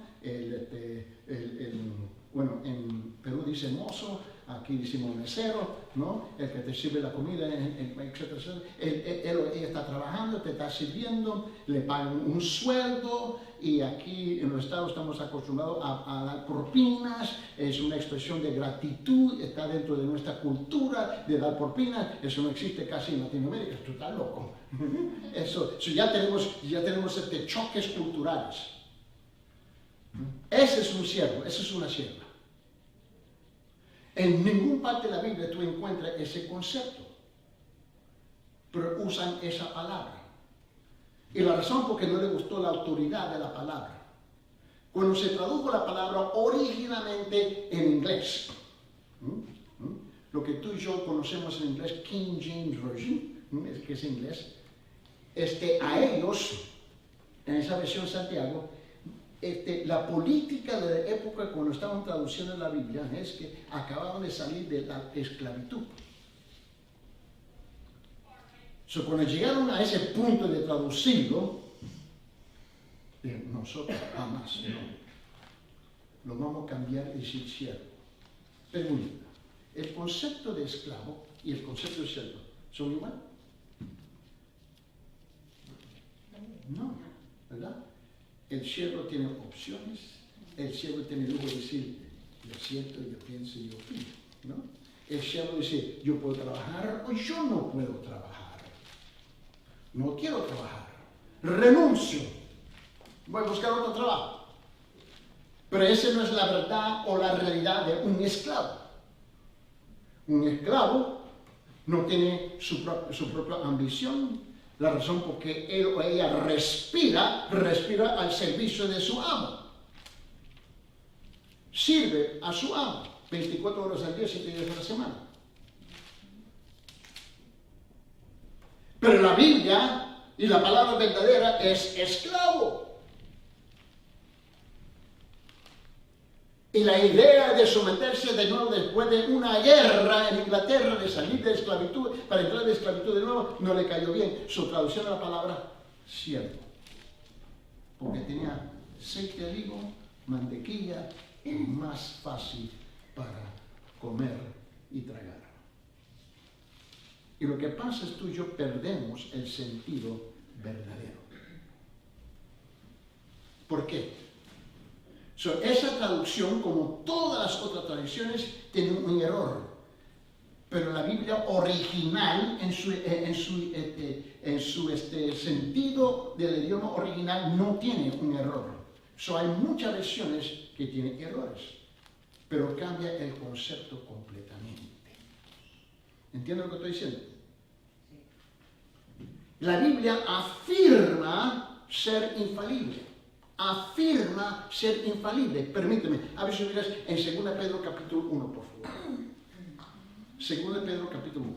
[SPEAKER 1] Bueno, en Perú dice mozo, aquí decimos mesero, ¿no? El que te sirve la comida, etcétera, etcétera. Ella está trabajando, te está sirviendo, le pagan un sueldo, y aquí en los Estados estamos acostumbrados a dar propinas, es una expresión de gratitud, está dentro de nuestra cultura de dar propinas, eso no existe casi en Latinoamérica, tú estás loco. Eso ya tenemos choques culturales. Ese es un siervo, esa es una sierva. En ninguna parte de la Biblia tú encuentras ese concepto, pero usan esa palabra. Y la razón por qué no le gustó la autoridad de la palabra. Cuando se tradujo la palabra originalmente en inglés, lo que tú y yo conocemos en inglés, King James Version, que es inglés, a ellos, en esa versión Santiago, la política de la época cuando estaban traduciendo la Biblia es que acababan de salir de la esclavitud. Cuando llegaron a ese punto de traducirlo, nosotros jamás, no. Lo vamos a cambiar y decir siervo. Pregunta, ¿el concepto de esclavo y el concepto de siervo son igual? No, ¿verdad? El siervo tiene opciones, el siervo tiene el lujo de decir, yo siento, yo pienso y yo opino, ¿no? El siervo dice, yo puedo trabajar o yo no puedo trabajar. No quiero trabajar, renuncio, voy a buscar otro trabajo. Pero esa no es la verdad o la realidad de un esclavo. Un esclavo no tiene su propia ambición. La razón por qué él o ella respira al servicio de su amo. Sirve a su amo 24 horas al día, 7 días a la semana. Pero la Biblia y la palabra verdadera es esclavo. Y la idea de someterse de nuevo después de una guerra en Inglaterra, de salir de esclavitud, para entrar de esclavitud de nuevo, no le cayó bien. Su traducción de la palabra, siervo. Porque tenía aceite de olivo, mantequilla, y más fácil para comer y tragar. Y lo que pasa es que tú y yo perdemos el sentido verdadero. ¿Por qué? Esa traducción, como todas las otras traducciones, tiene un error. Pero la Biblia original, en su sentido del idioma original, no tiene un error. Hay muchas versiones que tienen errores, pero cambia el concepto completamente. ¿Entienden lo que estoy diciendo? La Biblia afirma ser infalible. Afirma ser infalible. Permíteme, a ver si miras en 2 Pedro capítulo 1, por favor. 2 Pedro capítulo 1.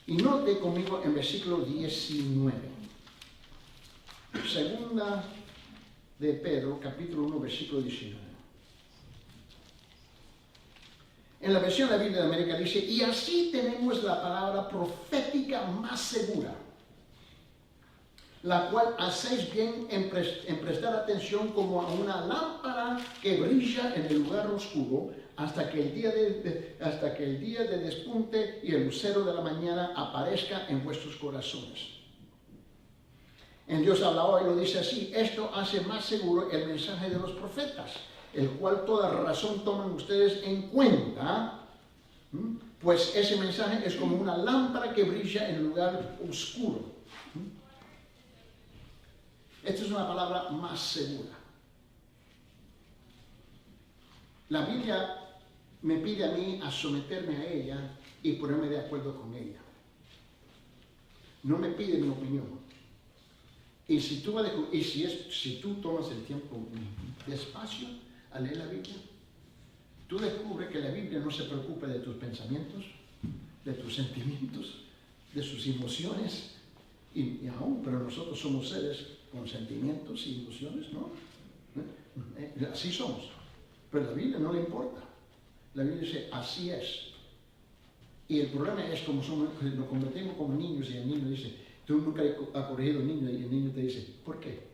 [SPEAKER 1] Y note conmigo en versículo 19. 2 de Pedro capítulo 1, versículo 19. En la versión de la Biblia de América dice, y así tenemos la palabra profética más segura, la cual hacéis bien en prestar atención como a una lámpara que brilla en el lugar oscuro, hasta que el día de despunte y el lucero de la mañana aparezca en vuestros corazones. En Dios habla hoy lo dice así: esto hace más seguro el mensaje de los profetas, el cual toda razón toman ustedes en cuenta, pues ese mensaje es como una lámpara que brilla en el lugar oscuro. Esta es una palabra más segura. La Biblia me pide a mí a someterme a ella y ponerme de acuerdo con ella. No me pide mi opinión. Y si tú tomas el tiempo despacio a leer la Biblia, tú descubres que la Biblia no se preocupa de tus pensamientos, de tus sentimientos, de sus emociones, y aún, pero nosotros somos seres con sentimientos y emociones, ¿no? Así somos. Pero a la Biblia no le importa. La Biblia dice, así es. Y el problema es como nos convertimos como niños, y el niño dice, tú nunca has corregido a un niño, y el niño te dice, ¿por qué?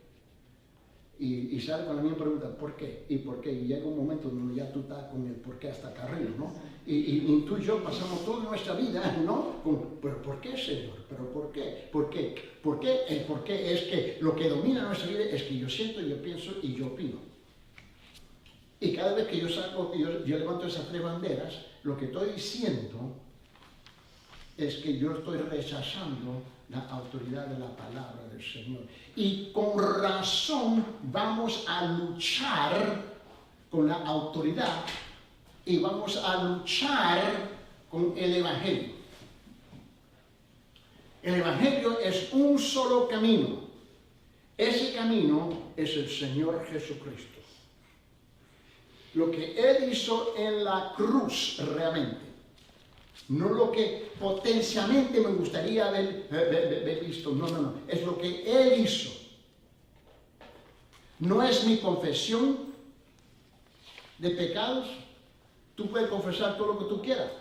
[SPEAKER 1] Y sale con la misma pregunta, ¿por qué? ¿Y por qué? Y llega un momento donde ya tú estás con el por qué hasta acá arriba, ¿no? Y tú y yo pasamos toda nuestra vida, ¿no? ¿Pero por qué, Señor? ¿Pero por qué? ¿Por qué? ¿Por qué? El por qué es que lo que domina nuestra vida es que yo siento, yo pienso y yo opino. Y cada vez que yo levanto esas tres banderas, lo que estoy diciendo es que yo estoy rechazando la autoridad de la palabra del Señor. Y con razón vamos a luchar con la autoridad y vamos a luchar con el Evangelio. El Evangelio es un solo camino. Ese camino es el Señor Jesucristo. Lo que Él hizo en la cruz realmente. No lo que potencialmente me gustaría haber visto. No. Es lo que Él hizo. No es mi confesión de pecados. Tú puedes confesar todo lo que tú quieras.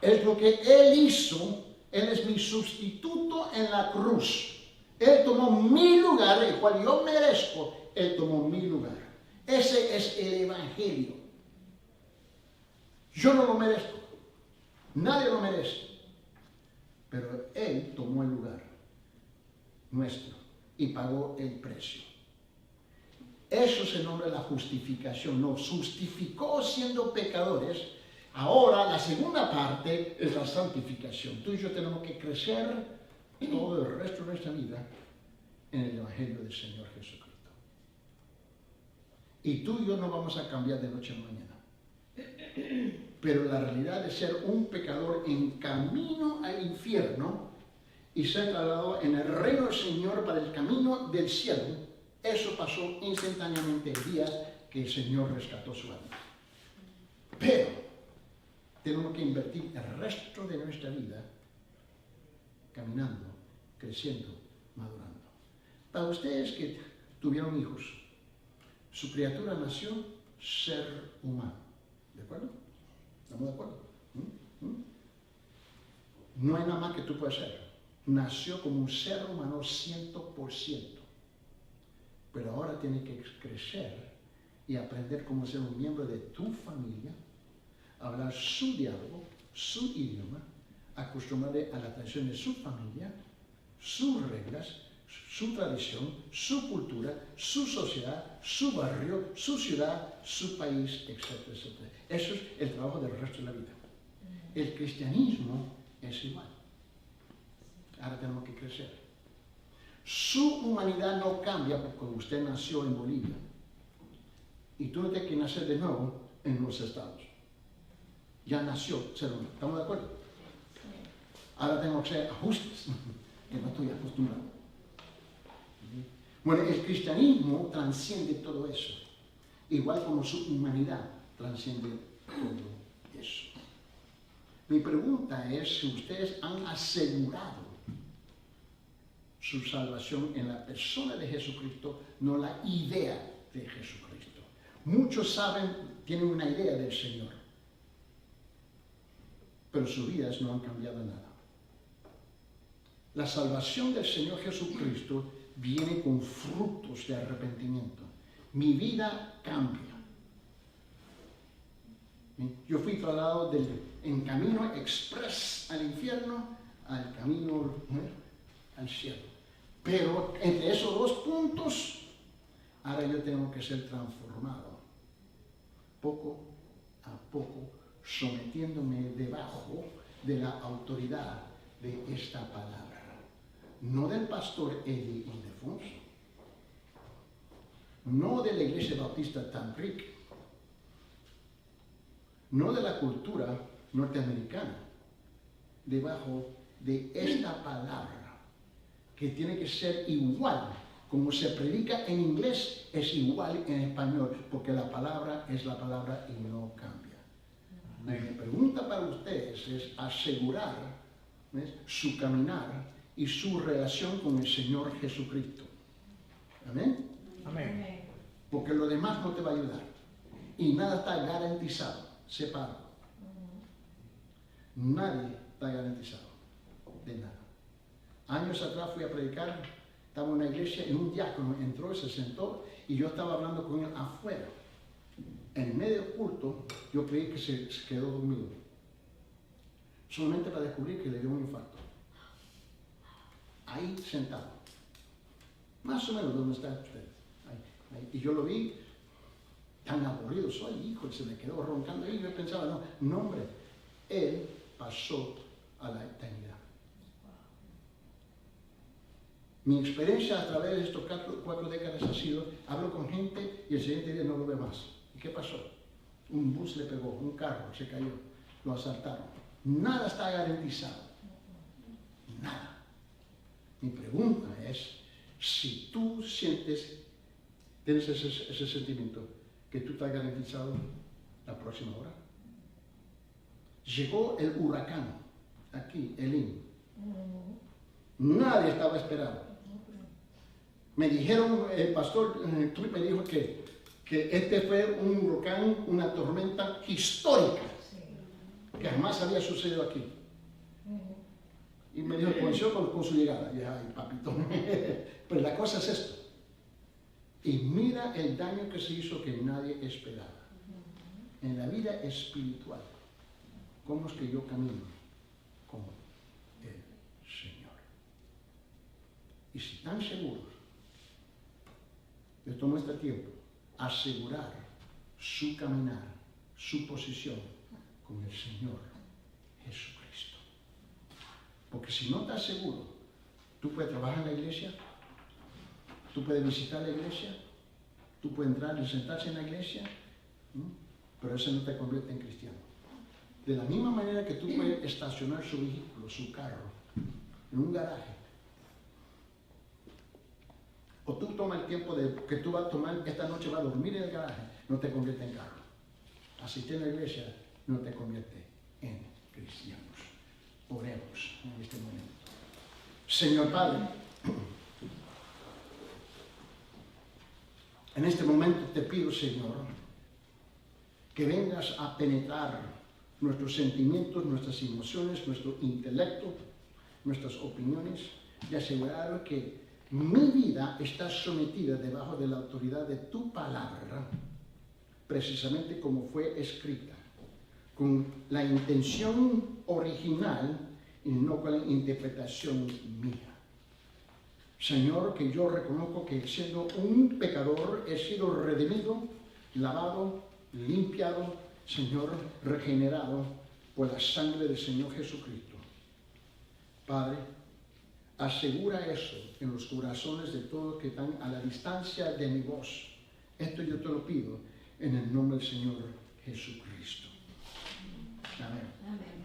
[SPEAKER 1] Es lo que Él hizo. Él es mi sustituto en la cruz. Él tomó mi lugar, el cual yo merezco. Él tomó mi lugar. Ese es el Evangelio. Yo no lo merezco. Nadie lo merece. Pero Él tomó el lugar nuestro y pagó el precio. Eso se nombra la justificación. Nos justificó siendo pecadores. Ahora la segunda parte es la santificación. Tú y yo tenemos que crecer todo el resto de nuestra vida en el Evangelio del Señor Jesucristo. Y tú y yo no vamos a cambiar de noche a mañana. Pero la realidad de ser un pecador en camino al infierno y ser trasladado en el reino del Señor para el camino del cielo, eso pasó instantáneamente el día que el Señor rescató su alma. Pero tenemos que invertir el resto de nuestra vida caminando, creciendo, madurando. Para ustedes que tuvieron hijos, su criatura nació ser humano. ¿De acuerdo? ¿Estamos de acuerdo? No hay nada más que tú puedas ser. Nació como un ser humano 100%. Pero ahora tiene que crecer y aprender cómo ser un miembro de tu familia, hablar su diálogo, su idioma, acostumbrarse a la tradición de su familia, sus reglas, su tradición, su cultura, su sociedad, su barrio, su ciudad, su país, etcétera, etcétera. Eso es el trabajo del resto de la vida. El cristianismo es igual. Ahora tenemos que crecer. Su humanidad no cambia porque usted nació en Bolivia. Y tú no tienes que nacer de nuevo en los Estados. Ya nació ser humano. ¿Estamos de acuerdo? Ahora tenemos que hacer ajustes que no estoy acostumbrado. Bueno, el cristianismo transciende todo eso, igual como su humanidad transciende todo eso. Mi pregunta es si ustedes han asegurado su salvación en la persona de Jesucristo, no la idea de Jesucristo. Muchos saben, tienen una idea del Señor, pero sus vidas no han cambiado nada. La salvación del Señor Jesucristo viene con frutos de arrepentimiento. Mi vida cambia. Yo fui trasladado en camino express al infierno al camino al cielo. Pero entre esos dos puntos, ahora yo tengo que ser transformado. Poco a poco, sometiéndome debajo de la autoridad de esta palabra. No del pastor Eddie Ildefonso, no de la Iglesia Bautista Tamrique, no de la cultura norteamericana, debajo de esta palabra, que tiene que ser igual, como se predica en inglés, es igual en español, porque la palabra es la palabra y no cambia. Mi pregunta para ustedes es asegurar, ¿ves?, su caminar y su relación con el Señor Jesucristo. ¿Amén?
[SPEAKER 2] Amén.
[SPEAKER 1] Porque lo demás no te va a ayudar. Y nada está garantizado. Separo. Nadie está garantizado de nada. Años atrás fui a predicar, estaba en una iglesia y un diácono entró, se sentó y yo estaba hablando con él afuera. En medio del culto, yo creí que se quedó dormido. Solamente para descubrir que le dio un infarto. Ahí sentado. Más o menos donde está usted. Ahí. Y yo lo vi tan aburrido, soy hijo, y se me quedó roncando ahí. Yo pensaba, no, hombre, él pasó a la eternidad. Mi experiencia a través de estos 4 décadas ha sido, hablo con gente y el siguiente día no lo veo más. ¿Y qué pasó? Un bus le pegó, un carro se cayó, lo asaltaron. Nada está garantizado. Nada. Mi pregunta es, si tú tienes ese sentimiento, que tú estás garantizado la próxima hora. Llegó el huracán, aquí, Elín. Nadie estaba esperando. Me dijeron, el pastor Clip me dijo que este fue un huracán, una tormenta histórica, que jamás había sucedido aquí. Y me dijo, coincidió con su llegada. Y dije, ay, papito. Pero la cosa es esto. Y mira el daño que se hizo que nadie esperaba. En la vida espiritual, ¿cómo es que yo camino? Con el Señor. Y si están seguros, yo tomo este tiempo, asegurar su caminar, su posición con el Señor Jesucristo. Porque si no estás seguro, tú puedes trabajar en la iglesia, tú puedes visitar la iglesia, tú puedes entrar y sentarse en la iglesia, pero eso no te convierte en cristiano. De la misma manera que tú puedes estacionar su vehículo, su carro, en un garaje, o tú tomas el tiempo que tú vas a tomar, esta noche vas a dormir en el garaje, no te convierte en carro. Asistir a la iglesia no te convierte en cristianos. Oremos en este momento. Señor Padre, en este momento te pido, Señor, que vengas a penetrar nuestros sentimientos, nuestras emociones, nuestro intelecto, nuestras opiniones, y asegurar que mi vida está sometida debajo de la autoridad de tu palabra, precisamente como fue escrita, con la intención original y no con la interpretación mía. Señor, que yo reconozco que siendo un pecador he sido redimido, lavado, limpiado, Señor, regenerado por la sangre del Señor Jesucristo. Padre, asegura eso en los corazones de todos que están a la distancia de mi voz. Esto yo te lo pido en el nombre del Señor Jesucristo. Amén. Amén.